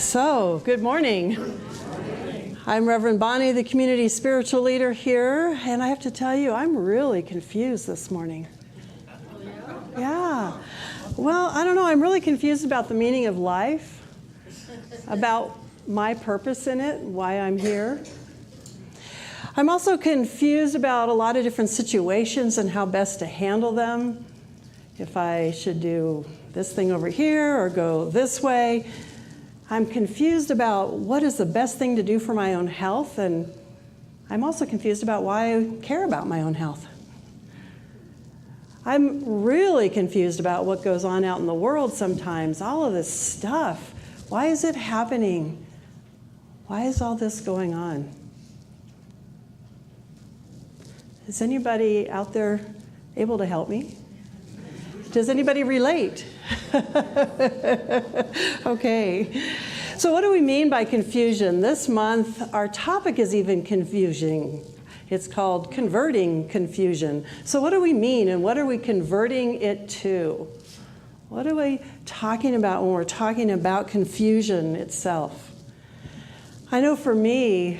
So, good morning. I'm Reverend Bonnie, the community spiritual leader here, and I have to tell you, I'm really confused this morning. Yeah. Well, I don't know. I'm really confused about the meaning of life, about my purpose in it, why I'm here. I'm also confused about a lot of different situations and how best to handle them. If I should do this thing over here or go this way. I'm confused about what is the best thing to do for my own health, and I'm also confused about why I care about my own health. I'm really confused about what goes on out in the world sometimes, all of this stuff. Why is it happening? Why is all this going on? Is anybody out there able to help me? Does anybody relate? Okay. So what do we mean by confusion? This month, our topic is even confusing. It's called converting confusion. So what do we mean, and what are we converting it to? What are we talking about when we're talking about confusion itself? I know for me,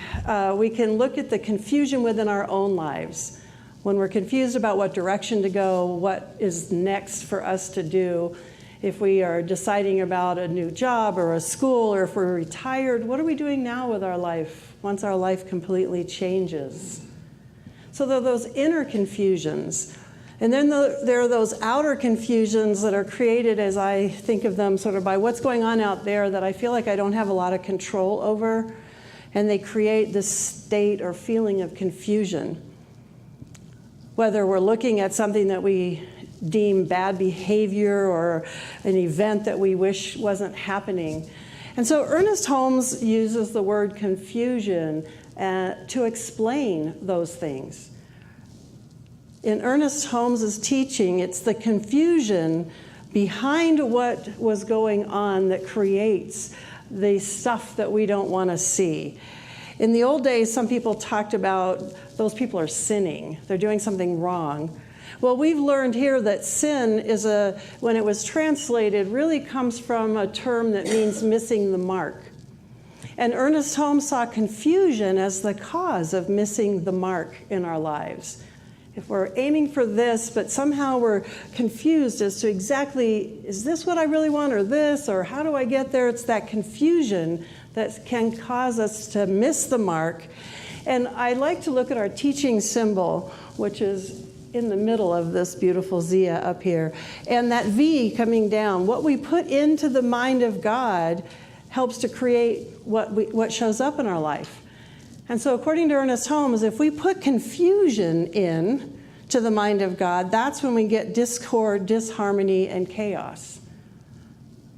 we can look at the confusion within our own lives. When we're confused about what direction to go, what is next for us to do, if we are deciding about a new job or a school, or if we're retired, what are we doing now with our life once our life completely changes? So there are those inner confusions. And then there are those outer confusions that are created, as I think of them, sort of by what's going on out there that I feel like I don't have a lot of control over. And they create this state or feeling of confusion. Whether we're looking at something that we deem bad behavior or an event that we wish wasn't happening. And so Ernest Holmes uses the word confusion to explain those things. In Ernest Holmes's teaching, it's the confusion behind what was going on that creates the stuff that we don't want to see. In the old days, some people talked about those people are sinning. They're doing something wrong. Well, we've learned here that sin is when it was translated, really comes from a term that means missing the mark. And Ernest Holmes saw confusion as the cause of missing the mark in our lives. If we're aiming for this, but somehow we're confused as to exactly, is this what I really want, or this, or how do I get there? It's that confusion that can cause us to miss the mark. And I like to look at our teaching symbol, which is in the middle of this beautiful Zia up here. And that V coming down, what we put into the mind of God helps to create what shows up in our life. And so according to Ernest Holmes, if we put confusion in to the mind of God, that's when we get discord, disharmony, and chaos.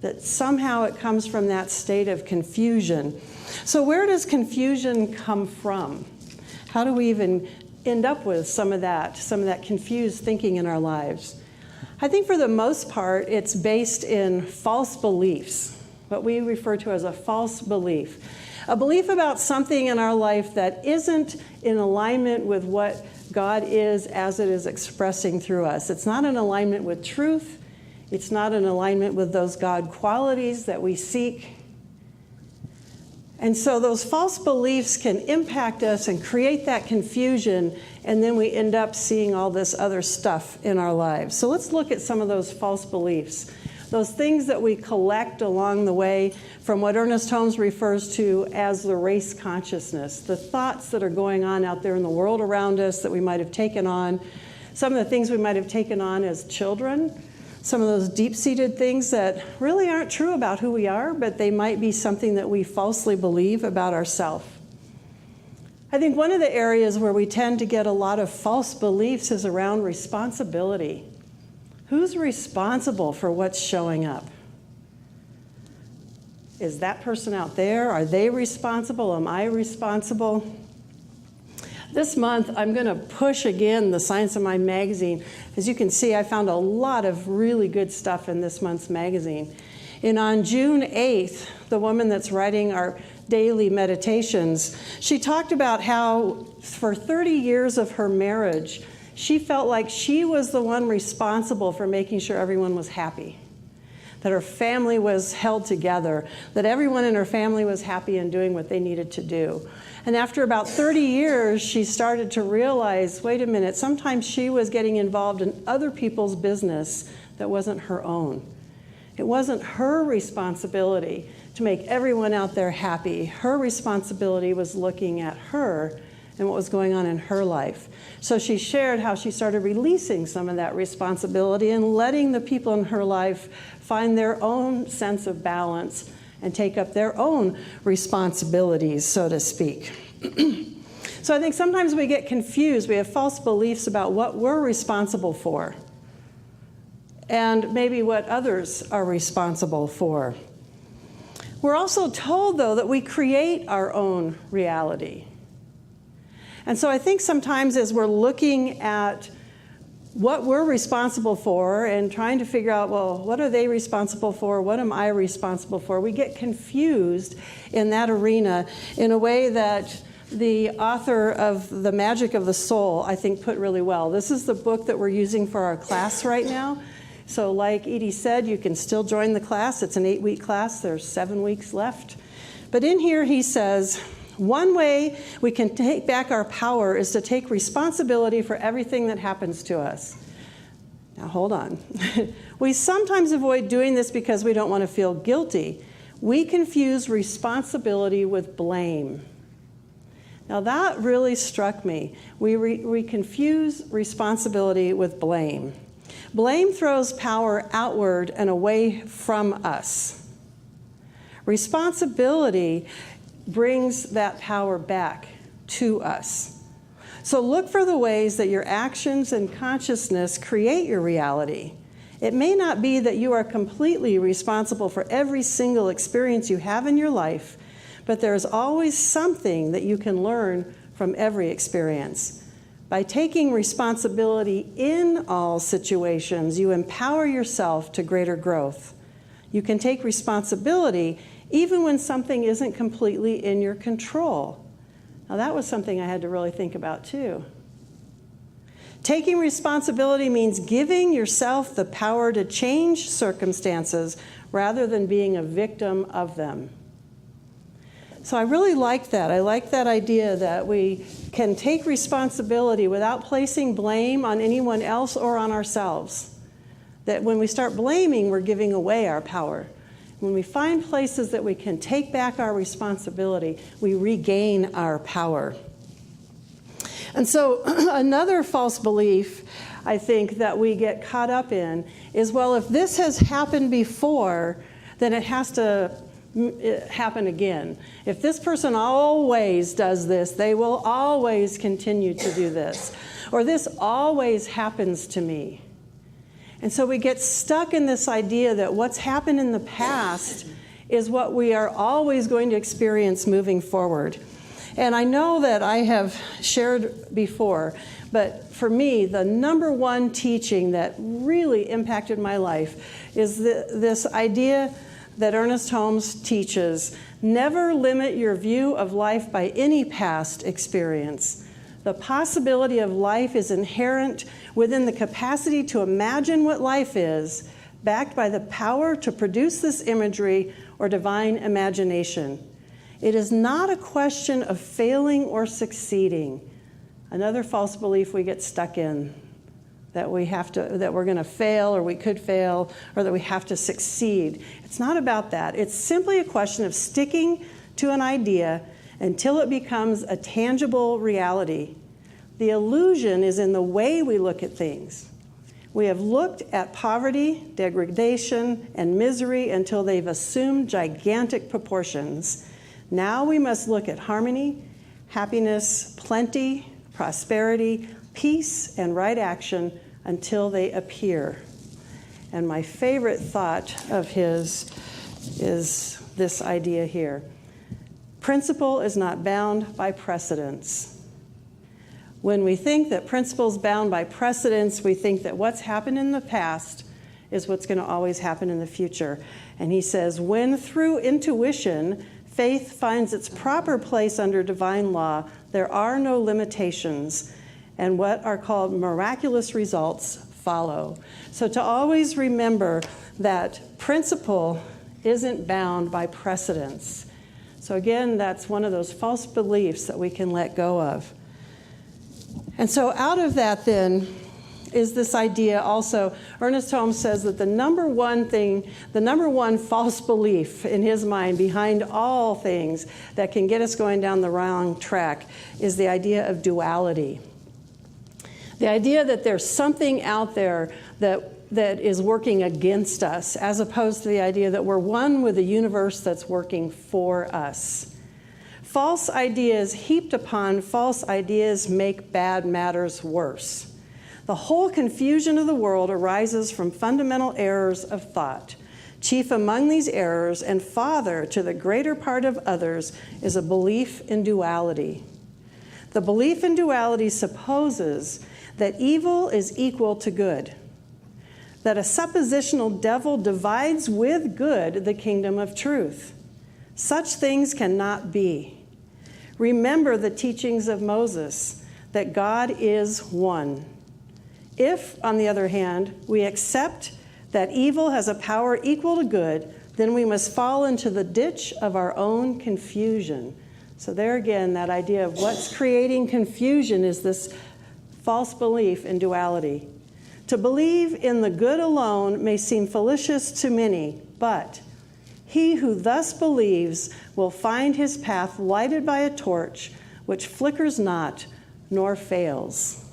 That somehow it comes from that state of confusion. So where does confusion come from? How do we even end up with some of that confused thinking in our lives? I think for the most part, it's based in false beliefs, what we refer to as a false belief. A belief about something in our life that isn't in alignment with what God is as it is expressing through us. It's not in alignment with truth. It's not in alignment with those God qualities that we seek. And so those false beliefs can impact us and create that confusion, and then we end up seeing all this other stuff in our lives. So let's look at some of those false beliefs. Those things that we collect along the way from what Ernest Holmes refers to as the race consciousness, the thoughts that are going on out there in the world around us that we might have taken on, some of the things we might have taken on as children, some of those deep-seated things that really aren't true about who we are, but they might be something that we falsely believe about ourselves. I think one of the areas where we tend to get a lot of false beliefs is around responsibility. Who's responsible for what's showing up? Is that person out there? Are they responsible? Am I responsible? This month, I'm going to push again the Science of Mind magazine. As you can see, I found a lot of really good stuff in this month's magazine. And on June 8th, the woman that's writing our daily meditations, she talked about how for 30 years of her marriage, she felt like she was the one responsible for making sure everyone was happy. that her family was held together, that everyone in her family was happy and doing what they needed to do. And after about 30 years, she started to realize, wait a minute, sometimes she was getting involved in other people's business that wasn't her own. It wasn't her responsibility to make everyone out there happy. Her responsibility was looking at her and what was going on in her life. So she shared how she started releasing some of that responsibility and letting the people in her life find their own sense of balance and take up their own responsibilities, so to speak. So I think sometimes we get confused. We have false beliefs about what we're responsible for and maybe what others are responsible for. We're also told, though, that we create our own reality. And so I think sometimes as we're looking at what we're responsible for and trying to figure out, well, what are they responsible for? What am I responsible for? We get confused in that arena in a way that the author of The Magic of the Soul, I think, put really well. This is the book that we're using for our class right now. So like Edie said, you can still join the class. It's an 8-week class. There's 7 weeks left. But in here he says, one way we can take back our power is to take responsibility for everything that happens to us. Now hold on. We sometimes avoid doing this because we don't want to feel guilty. We confuse responsibility with blame. Now that really struck me. We confuse responsibility with blame. Blame throws power outward and away from us. Responsibility brings that power back to us. So look for the ways that your actions and consciousness create your reality. It may not be that you are completely responsible for every single experience you have in your life, but there's always something that you can learn from every experience. By taking responsibility in all situations, you empower yourself to greater growth. You can take responsibility even when something isn't completely in your control. Now that was something I had to really think about too. Taking responsibility means giving yourself the power to change circumstances rather than being a victim of them. So I really like that. I like that idea that we can take responsibility without placing blame on anyone else or on ourselves. That when we start blaming, we're giving away our power. When we find places that we can take back our responsibility, we regain our power. And so another false belief, I think, that we get caught up in is, well, if this has happened before, then it has to happen again. If this person always does this, they will always continue to do this. Or this always happens to me. And so we get stuck in this idea that what's happened in the past is what we are always going to experience moving forward. And I know that I have shared before, but for me, the number one teaching that really impacted my life is this idea that Ernest Holmes teaches: never limit your view of life by any past experience. The possibility of life is inherent within the capacity to imagine what life is, backed by the power to produce this imagery or divine imagination. It is not a question of failing or succeeding. Another false belief we get stuck in, that we're going to fail, or we could fail, or that we have to succeed. It's not about that. It's simply a question of sticking to an idea until it becomes a tangible reality. The illusion is in the way we look at things. We have looked at poverty, degradation, and misery until they've assumed gigantic proportions. Now we must look at harmony, happiness, plenty, prosperity, peace, and right action until they appear. And my favorite thought of his is this idea here. Principle is not bound by precedence. When we think that principle is bound by precedence, we think that what's happened in the past is what's going to always happen in the future. And he says, when through intuition, faith finds its proper place under divine law, there are no limitations, and what are called miraculous results follow. So to always remember that principle isn't bound by precedence. So again, that's one of those false beliefs that we can let go of. And so out of that then is this idea also, Ernest Holmes says that the number one false belief in his mind behind all things that can get us going down the wrong track is the idea of duality. The idea that there's something out there that is working against us, as opposed to the idea that we're one with the universe that's working for us. False ideas heaped upon false ideas make bad matters worse. The whole confusion of the world arises from fundamental errors of thought. Chief among these errors, and father to the greater part of others, is a belief in duality. The belief in duality supposes that evil is equal to good, that a suppositional devil divides with good the kingdom of truth. Such things cannot be. Remember the teachings of Moses, that God is one. If, on the other hand, we accept that evil has a power equal to good, then we must fall into the ditch of our own confusion. So there again, that idea of what's creating confusion is this false belief in duality. To believe in the good alone may seem fallacious to many, but he who thus believes will find his path lighted by a torch which flickers not nor fails.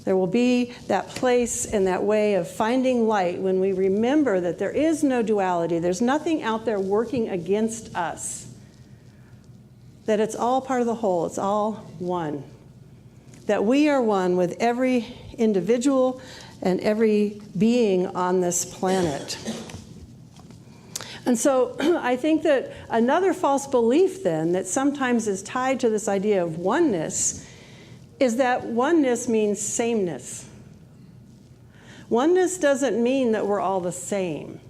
There will be that place and that way of finding light when we remember that there is no duality. There's nothing out there working against us. That it's all part of the whole. It's all one. That we are one with every individual and every being on this planet. And so I think that another false belief then that sometimes is tied to this idea of oneness is that oneness means sameness. Oneness doesn't mean that we're all the same.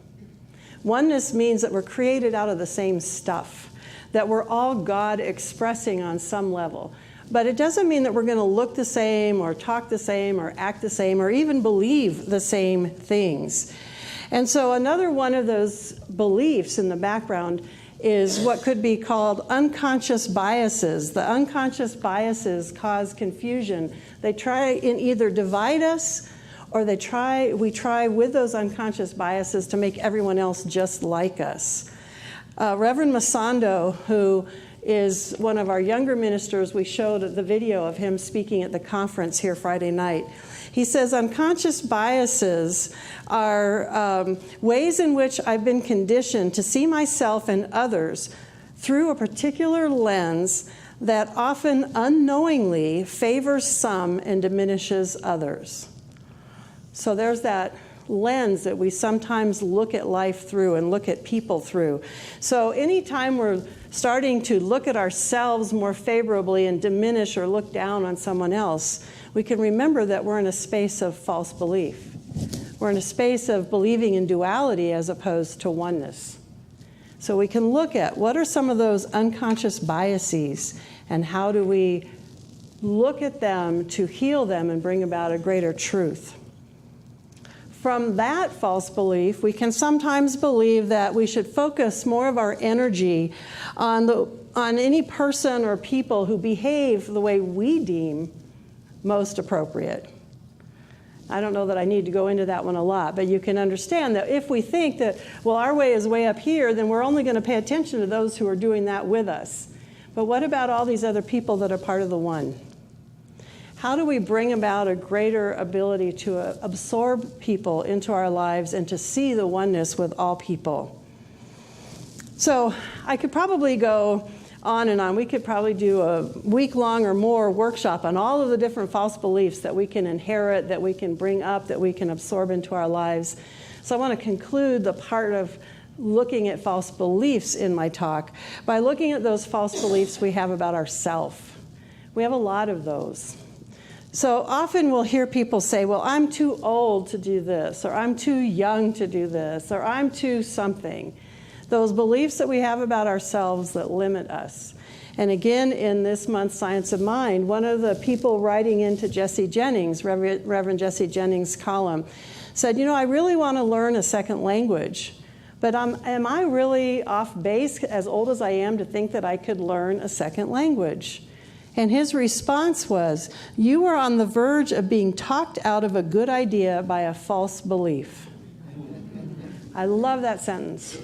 Oneness means that we're created out of the same stuff, that we're all God expressing on some level. But it doesn't mean that we're going to look the same or talk the same or act the same or even believe the same things. And so another one of those beliefs in the background is what could be called unconscious biases. The unconscious biases cause confusion. They try and either divide us or we try with those unconscious biases to make everyone else just like us. Reverend Masando, who is one of our younger ministers, we showed the video of him speaking at the conference here Friday night. He says unconscious biases are ways in which I've been conditioned to see myself and others through a particular lens that often unknowingly favors some and diminishes others. So there's that lens that we sometimes look at life through and look at people through. So anytime we're starting to look at ourselves more favorably and diminish or look down on someone else, we can remember that we're in a space of false belief. We're in a space of believing in duality as opposed to oneness. So we can look at what are some of those unconscious biases and how do we look at them to heal them and bring about a greater truth. From that false belief, we can sometimes believe that we should focus more of our energy on any person or people who behave the way we deem most appropriate. I don't know that I need to go into that one a lot, but you can understand that if we think that, well, our way is way up here, then we're only going to pay attention to those who are doing that with us. But what about all these other people that are part of the one? How do we bring about a greater ability to absorb people into our lives and to see the oneness with all people? So I could probably go on and on. We could probably do a week-long or more workshop on all of the different false beliefs that we can inherit, that we can bring up, that we can absorb into our lives. So I want to conclude the part of looking at false beliefs in my talk by looking at those false beliefs we have about ourselves. We have a lot of those. So often we'll hear people say, well, I'm too old to do this, or I'm too young to do this, or I'm too something. Those beliefs that we have about ourselves that limit us. And again, in this month's Science of Mind, one of the people writing into Jesse Jennings, Reverend Jesse Jennings' column, said, I really want to learn a second language, but am I really off base, as old as I am, to think that I could learn a second language? And his response was, you are on the verge of being talked out of a good idea by a false belief. I love that sentence.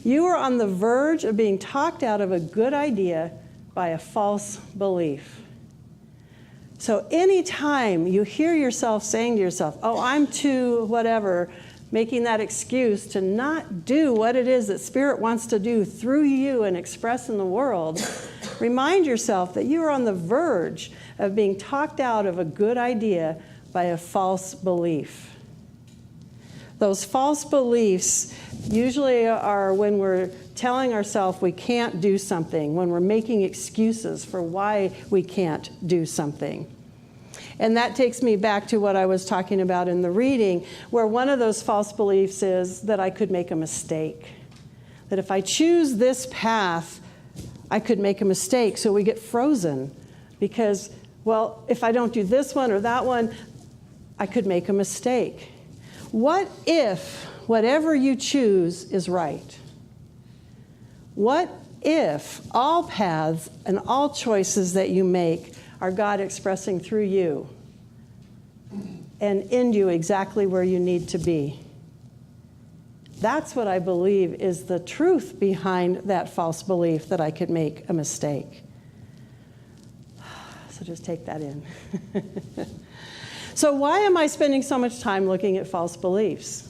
You are on the verge of being talked out of a good idea by a false belief. So anytime you hear yourself saying to yourself, oh, I'm too whatever, making that excuse to not do what it is that Spirit wants to do through you and express in the world, remind yourself that you are on the verge of being talked out of a good idea by a false belief. Those false beliefs usually are when we're telling ourselves we can't do something, when we're making excuses for why we can't do something. And that takes me back to what I was talking about in the reading, where one of those false beliefs is that I could make a mistake. That if I choose this path, I could make a mistake. So we get frozen because, well, if I don't do this one or that one, I could make a mistake. What if whatever you choose is right? What if all paths and all choices that you make are God expressing through you and end you exactly where you need to be? That's what I believe is the truth behind that false belief that I could make a mistake. So just take that in. So why am I spending so much time looking at false beliefs?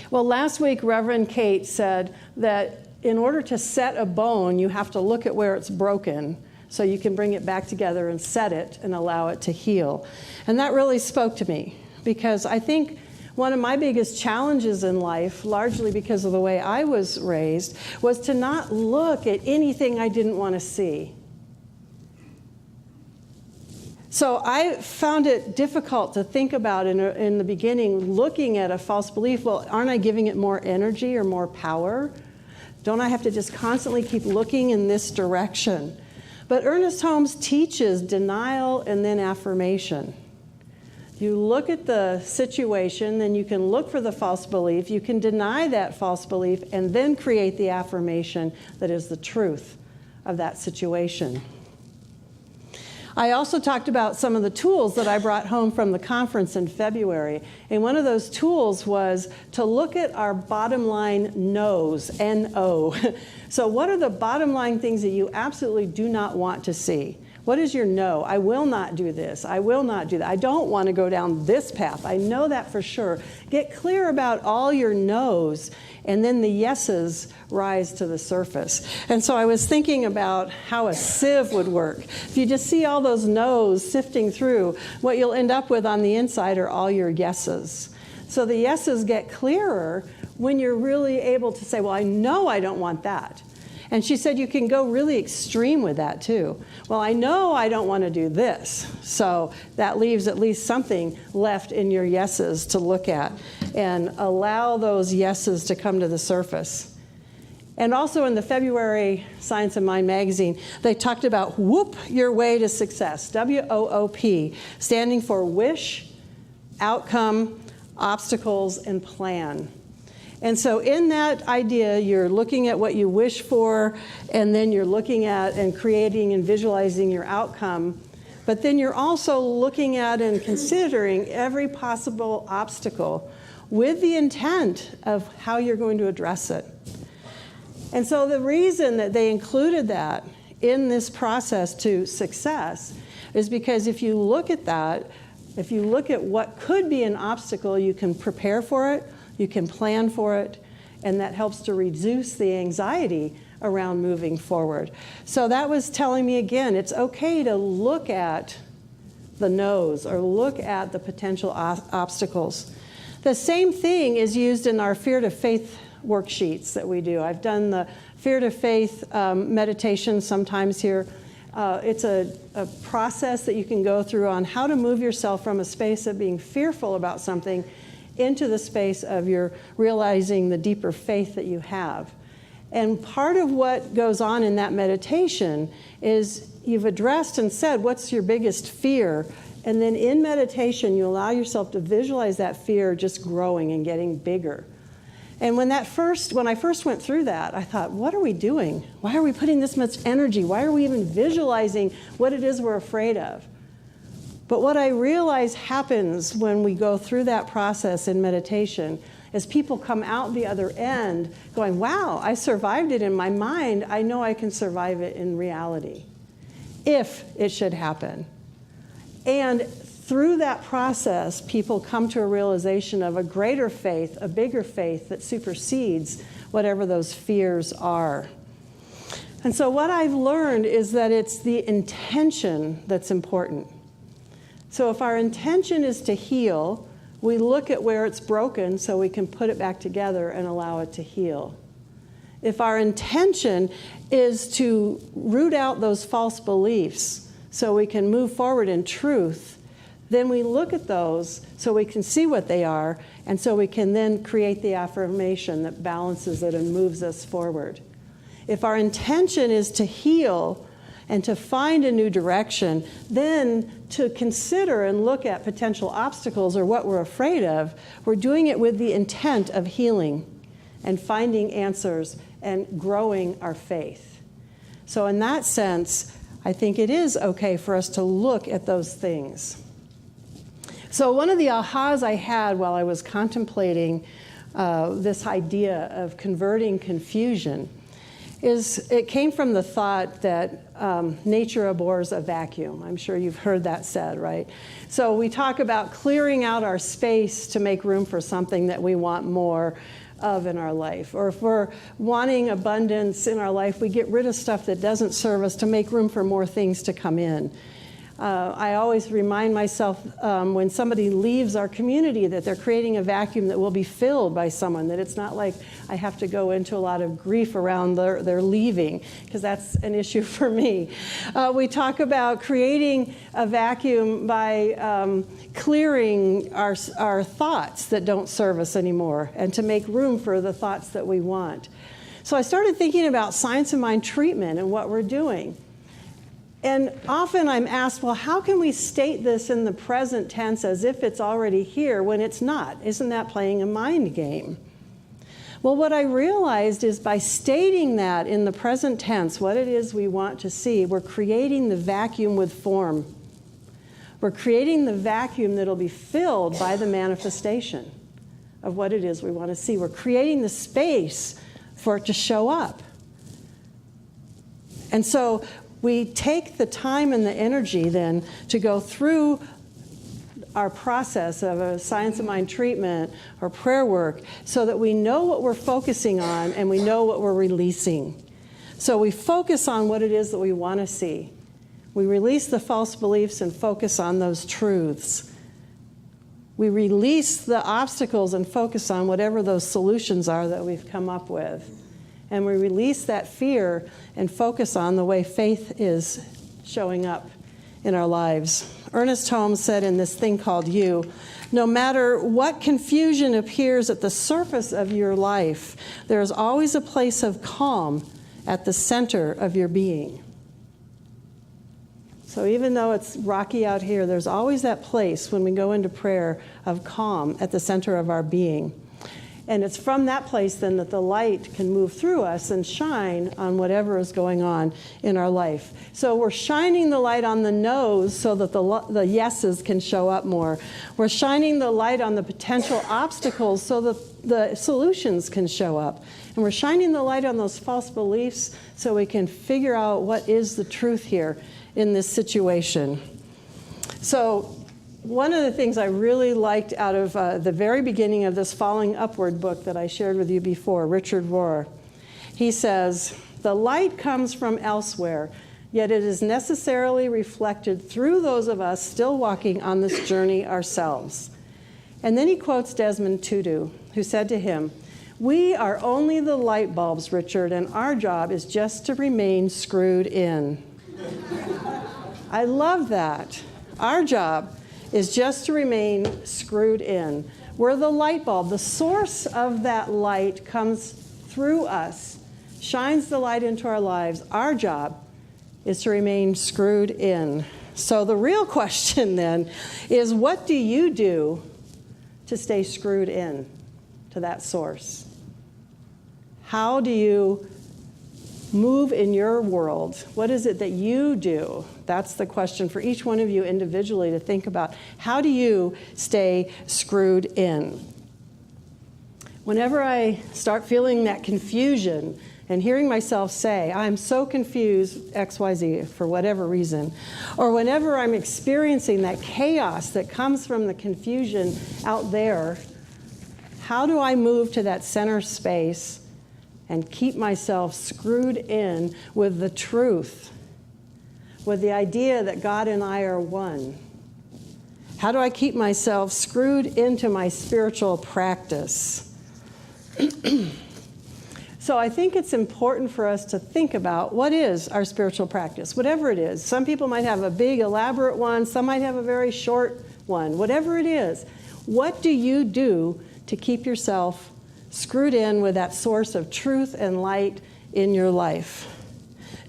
Well, last week, Reverend Kate said that in order to set a bone, you have to look at where it's broken so you can bring it back together and set it and allow it to heal. And that really spoke to me because I think one of my biggest challenges in life, largely because of the way I was raised, was to not look at anything I didn't want to see. So I found it difficult to think about in the beginning, looking at a false belief. Well, aren't I giving it more energy or more power? Don't I have to just constantly keep looking in this direction? But Ernest Holmes teaches denial and then affirmation. You look at the situation, then you can look for the false belief. You can deny that false belief and then create the affirmation that is the truth of that situation. I also talked about some of the tools that I brought home from the conference in February. And one of those tools was to look at our bottom line no's, N-O. So what are the bottom line things that you absolutely do not want to see? What is your no? I will not do this. I will not do that. I don't want to go down this path. I know that for sure. Get clear about all your no's, and then the yeses rise to the surface. And so I was thinking about how a sieve would work. If you just see all those no's sifting through, what you'll end up with on the inside are all your yeses. So the yeses get clearer when you're really able to say, well, I know I don't want that. And she said you can go really extreme with that too. Well, I know I don't want to do this. So that leaves at least something left in your yeses to look at and allow those yeses to come to the surface. And also in the February Science of Mind magazine, they talked about Whoop Your Way to Success, W-O-O-P, standing for wish, outcome, obstacles, and plan. And so in that idea, you're looking at what you wish for, and then you're looking at and creating and visualizing your outcome. But then you're also looking at and considering every possible obstacle with the intent of how you're going to address it. And so the reason that they included that in this process to success is because if you look at that, if you look at what could be an obstacle, you can prepare for it, you can plan for it, and that helps to reduce the anxiety around moving forward. So that was telling me again, it's okay to look at the no's or look at the potential obstacles. The same thing is used in our Fear to Faith worksheets that we do. I've done the Fear to Faith meditation sometimes here. It's a process that you can go through on how to move yourself from a space of being fearful about something into the space of your realizing the deeper faith that you have. And part of what goes on in that meditation is you've addressed and said, what's your biggest fear? And then in meditation, you allow yourself to visualize that fear just growing and getting bigger. And when I first went through that, I thought, what are we doing? Why are we putting this much energy? Why are we even visualizing what it is we're afraid of? But what I realize happens when we go through that process in meditation is people come out the other end going, wow, I survived it in my mind. I know I can survive it in reality, if it should happen. And through that process, people come to a realization of a greater faith, a bigger faith that supersedes whatever those fears are. And so what I've learned is that it's the intention that's important. So if our intention is to heal, we look at where it's broken so we can put it back together and allow it to heal. If our intention is to root out those false beliefs so we can move forward in truth, then we look at those so we can see what they are, and so we can then create the affirmation that balances it and moves us forward. If our intention is to heal and to find a new direction, then to consider and look at potential obstacles or what we're afraid of, we're doing it with the intent of healing and finding answers and growing our faith. So in that sense, I think it is okay for us to look at those things. So one of the ahas I had while I was contemplating this idea of converting confusion is it came from the thought that nature abhors a vacuum. I'm sure you've heard that said, right? So we talk about clearing out our space to make room for something that we want more of in our life. Or if we're wanting abundance in our life, we get rid of stuff that doesn't serve us to make room for more things to come in. I always remind myself when somebody leaves our community that they're creating a vacuum that will be filled by someone, that it's not like I have to go into a lot of grief around their leaving, because that's an issue for me. We talk about creating a vacuum by clearing our thoughts that don't serve us anymore and to make room for the thoughts that we want. So I started thinking about science of mind treatment and what we're doing. And often I'm asked, well, how can we state this in the present tense as if it's already here when it's not? Isn't that playing a mind game? Well, what I realized is by stating that in the present tense, what it is we want to see, we're creating the vacuum with form. We're creating the vacuum that'll be filled by the manifestation of what it is we want to see. We're creating the space for it to show up. And so we take the time and the energy then to go through our process of a science of mind treatment or prayer work so that we know what we're focusing on and we know what we're releasing. So we focus on what it is that we want to see. We release the false beliefs and focus on those truths. We release the obstacles and focus on whatever those solutions are that we've come up with. And we release that fear and focus on the way faith is showing up in our lives. Ernest Holmes said in this thing called You, no matter what confusion appears at the surface of your life, there is always a place of calm at the center of your being. So even though it's rocky out here, there's always that place when we go into prayer of calm at the center of our being. And it's from that place then that the light can move through us and shine on whatever is going on in our life. So we're shining the light on the no's so that the yeses can show up more. We're shining the light on the potential obstacles so that the solutions can show up. And we're shining the light on those false beliefs so we can figure out what is the truth here in this situation. So one of the things I really liked out of the very beginning of this Falling Upward book that I shared with you before, Richard Rohr, he says, the light comes from elsewhere, yet it is necessarily reflected through those of us still walking on this journey ourselves. And then he quotes Desmond Tutu, who said to him, we are only the light bulbs, Richard, and our job is just to remain screwed in. I love that. Our job is just to remain screwed in. We're the light bulb. The source of that light comes through us, shines the light into our lives. Our job is to remain screwed in. So the real question then is, what do you do to stay screwed in to that source? How do you move in your world? What is it that you do? That's the question for each one of you individually to think about. How do you stay screwed in? Whenever I start feeling that confusion and hearing myself say, I'm so confused, XYZ, for whatever reason, or whenever I'm experiencing that chaos that comes from the confusion out there, how do I move to that center space and keep myself screwed in with the truth, with the idea that God and I are one? How do I keep myself screwed into my spiritual practice? So I think it's important for us to think about what is our spiritual practice, whatever it is. Some people might have a big, elaborate one. Some might have a very short one. Whatever it is, what do you do to keep yourself screwed in with that source of truth and light in your life?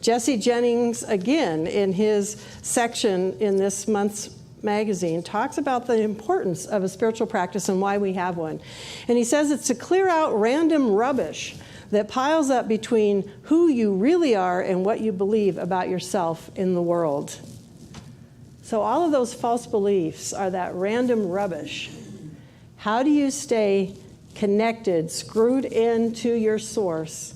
Jesse Jennings, again, in his section in this month's magazine, talks about the importance of a spiritual practice and why we have one. And he says it's to clear out random rubbish that piles up between who you really are and what you believe about yourself in the world. So all of those false beliefs are that random rubbish. How do you stay connected, screwed into your source,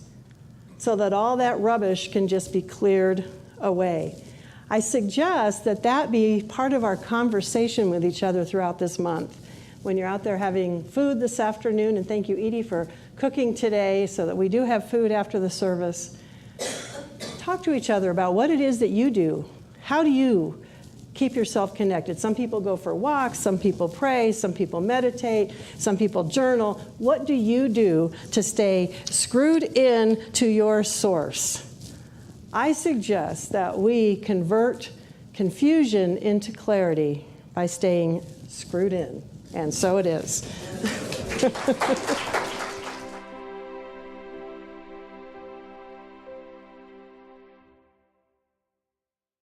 so that all that rubbish can just be cleared away? I suggest that that be part of our conversation with each other throughout this month. When you're out there having food this afternoon, and thank you, Edie, for cooking today so that we do have food after the service, talk to each other about what it is that you do. How do you keep yourself connected? Some people go for walks, some people pray, some people meditate, some people journal. What do you do to stay screwed in to your source? I suggest that we convert confusion into clarity by staying screwed in. And so it is.